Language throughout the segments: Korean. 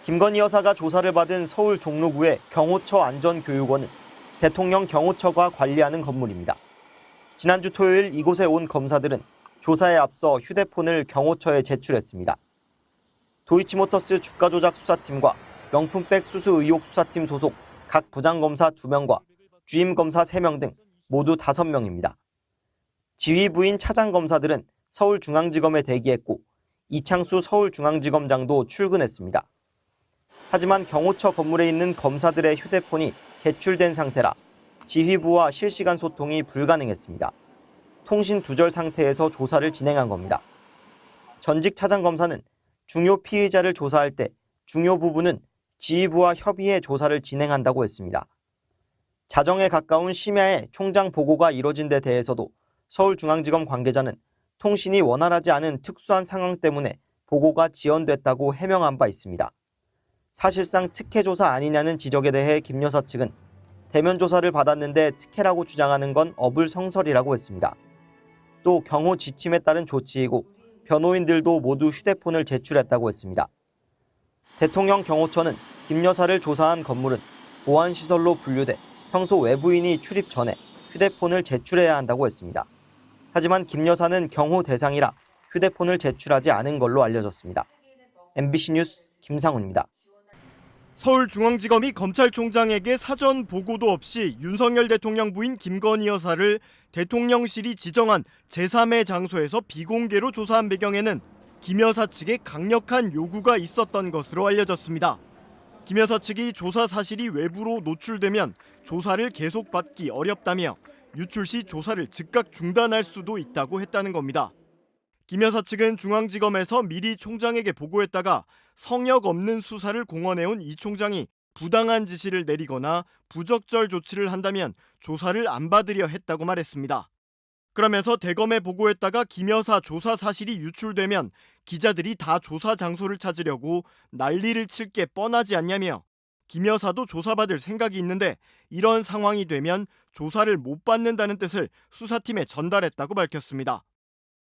김건희 여사가 조사를 받은 서울 종로구의 경호처 안전교육원은 대통령 경호처가 관리하는 건물입니다. 지난주 토요일 이곳에 온 검사들은 조사에 앞서 휴대폰을 경호처에 제출했습니다. 도이치모터스 주가조작 수사팀과 명품백 수수 의혹 수사팀 소속 각 부장검사 2명과 주임검사 3명 등 모두 5명입니다. 지휘부인 차장검사들은 서울중앙지검에 대기했고 이창수 서울중앙지검장도 출근했습니다. 하지만 경호처 건물에 있는 검사들의 휴대폰이 제출된 상태라 지휘부와 실시간 소통이 불가능했습니다. 통신 두절 상태에서 조사를 진행한 겁니다. 전직 차장검사는 중요 피의자를 조사할 때 중요 부분은 지휘부와 협의해 조사를 진행한다고 했습니다. 자정에 가까운 심야에 총장 보고가 이뤄진 데 대해서도 서울중앙지검 관계자는 통신이 원활하지 않은 특수한 상황 때문에 보고가 지연됐다고 해명한 바 있습니다. 사실상 특혜 조사 아니냐는 지적에 대해 김 여사 측은 대면 조사를 받았는데 특혜라고 주장하는 건 어불성설이라고 했습니다. 또 경호 지침에 따른 조치이고 변호인들도 모두 휴대폰을 제출했다고 했습니다. 대통령 경호처는 김 여사를 조사한 건물은 보안시설로 분류돼 평소 외부인이 출입 전에 휴대폰을 제출해야 한다고 했습니다. 하지만 김 여사는 경호 대상이라 휴대폰을 제출하지 않은 걸로 알려졌습니다. MBC 뉴스 김상훈입니다. 서울중앙지검이 검찰총장에게 사전 보고도 없이 윤석열 대통령 부인 김건희 여사를 대통령실이 지정한 제3의 장소에서 비공개로 조사한 배경에는 김 여사 측의 강력한 요구가 있었던 것으로 알려졌습니다. 김 여사 측이 조사 사실이 외부로 노출되면 조사를 계속 받기 어렵다며 유출 시 조사를 즉각 중단할 수도 있다고 했다는 겁니다. 김 여사 측은 중앙지검에서 미리 총장에게 보고했다가 성역 없는 수사를 공언해온 이 총장이 부당한 지시를 내리거나 부적절 조치를 한다면 조사를 안 받으려 했다고 말했습니다. 그러면서 대검에 보고했다가 김 여사 조사 사실이 유출되면 기자들이 다 조사 장소를 찾으려고 난리를 칠 게 뻔하지 않냐며 김 여사도 조사받을 생각이 있는데 이런 상황이 되면 조사를 못 받는다는 뜻을 수사팀에 전달했다고 밝혔습니다.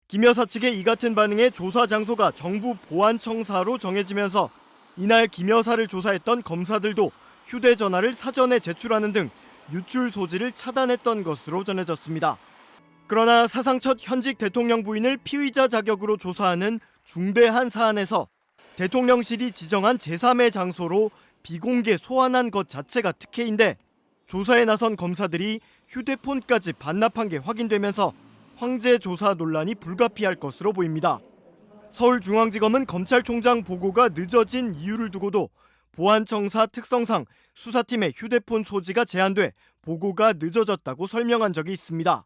김 여사 측의 이 같은 반응에 조사 장소가 정부 보안청사로 정해지면서 이날 김 여사를 조사했던 검사들도 휴대전화를 사전에 제출하는 등 유출 소지를 차단했던 것으로 전해졌습니다. 그러나 사상 첫 현직 대통령 부인을 피의자 자격으로 조사하는 중대한 사안에서 대통령실이 지정한 제3의 장소로 비공개 소환한 것 자체가 특혜인데 조사에 나선 검사들이 휴대폰까지 반납한 게 확인되면서 황제 조사 논란이 불가피할 것으로 보입니다. 서울중앙지검은 검찰총장 보고가 늦어진 이유를 두고도 보안청사 특성상 수사팀의 휴대폰 소지가 제한돼 보고가 늦어졌다고 설명한 적이 있습니다.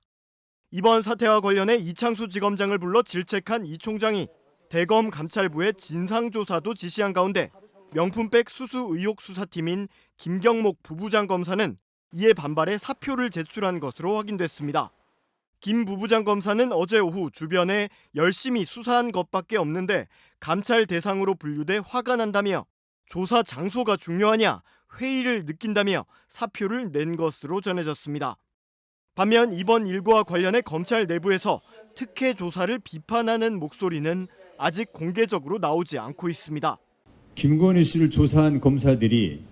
이번 사태와 관련해 이창수 지검장을 불러 질책한 이 총장이 대검 감찰부에 진상조사도 지시한 가운데 명품백 수수 의혹 수사팀인 김경목 부부장 검사는 이에 반발해 사표를 제출한 것으로 확인됐습니다. 김 부부장 검사는 어제 오후 주변에 열심히 수사한 것밖에 없는데 감찰 대상으로 분류돼 화가 난다며 조사 장소가 중요하냐 회의를 느낀다며 사표를 낸 것으로 전해졌습니다. 반면 이번 일과 관련해 검찰 내부에서 특혜 조사를 비판하는 목소리는 아직 공개적으로 나오지 않고 있습니다. 김건희 씨를 조사한 검사들이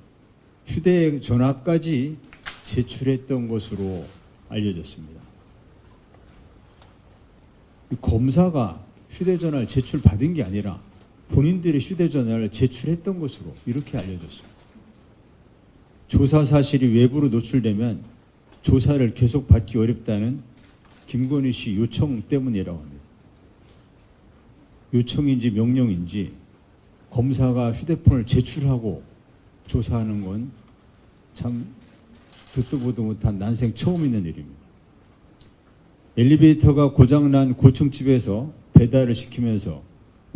휴대전화까지 제출했던 것으로 알려졌습니다. 검사가 휴대전화를 제출받은 게 아니라 본인들의 휴대전화를 제출했던 것으로 이렇게 알려졌습니다. 조사 사실이 외부로 노출되면 조사를 계속 받기 어렵다는 김건희 씨 요청 때문이라고 합니다. 요청인지 명령인지 검사가 휴대폰을 제출하고 조사하는 건 참 듣도 보도 못한 난생 처음 있는 일입니다. 엘리베이터가 고장난 고층집에서 배달을 시키면서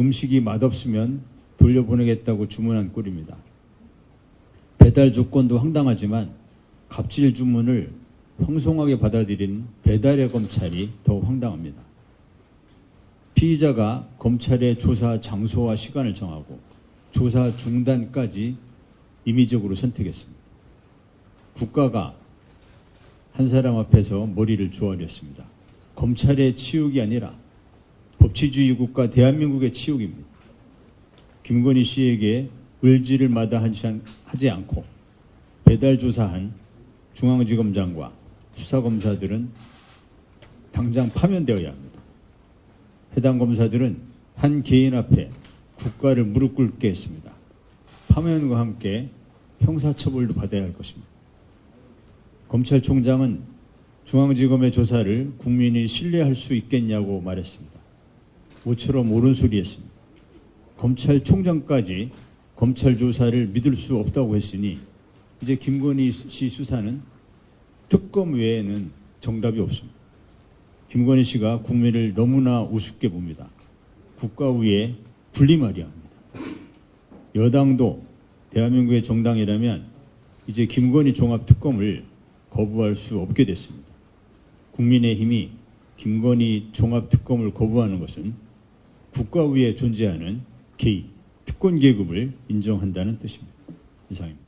음식이 맛없으면 돌려보내겠다고 주문한 꼴입니다. 배달 조건도 황당하지만 갑질 주문을 황송하게 받아들인 배달의 검찰이 더 황당합니다. 피의자가 검찰의 조사 장소와 시간을 정하고 조사 중단까지 임의적으로 선택했습니다. 국가가 한 사람 앞에서 머리를 조아렸습니다. 검찰의 치욕이 아니라 법치주의 국가 대한민국의 치욕입니다. 김건희 씨에게 의지를 마다하지 않고 배달 조사한 중앙지검장과 수사검사들은 당장 파면되어야 합니다. 해당 검사들은 한 개인 앞에 국가를 무릎 꿇게 했습니다. 파면과 함께 형사처벌도 받아야 할 것입니다. 검찰총장은 중앙지검의 조사를 국민이 신뢰할 수 있겠냐고 말했습니다. 모처럼 옳은 소리 했습니다. 검찰총장까지 검찰 조사를 믿을 수 없다고 했으니 이제 김건희 씨 수사는 특검 외에는 정답이 없습니다. 김건희 씨가 국민을 너무나 우습게 봅니다. 국가 위에 분리말이야 합니다. 여당도 대한민국의 정당이라면 이제 김건희 종합특검을 거부할 수 없게 됐습니다. 국민의힘이 김건희 종합특검을 거부하는 것은 국가 위에 존재하는 개입, 특권 계급을 인정한다는 뜻입니다. 이상입니다.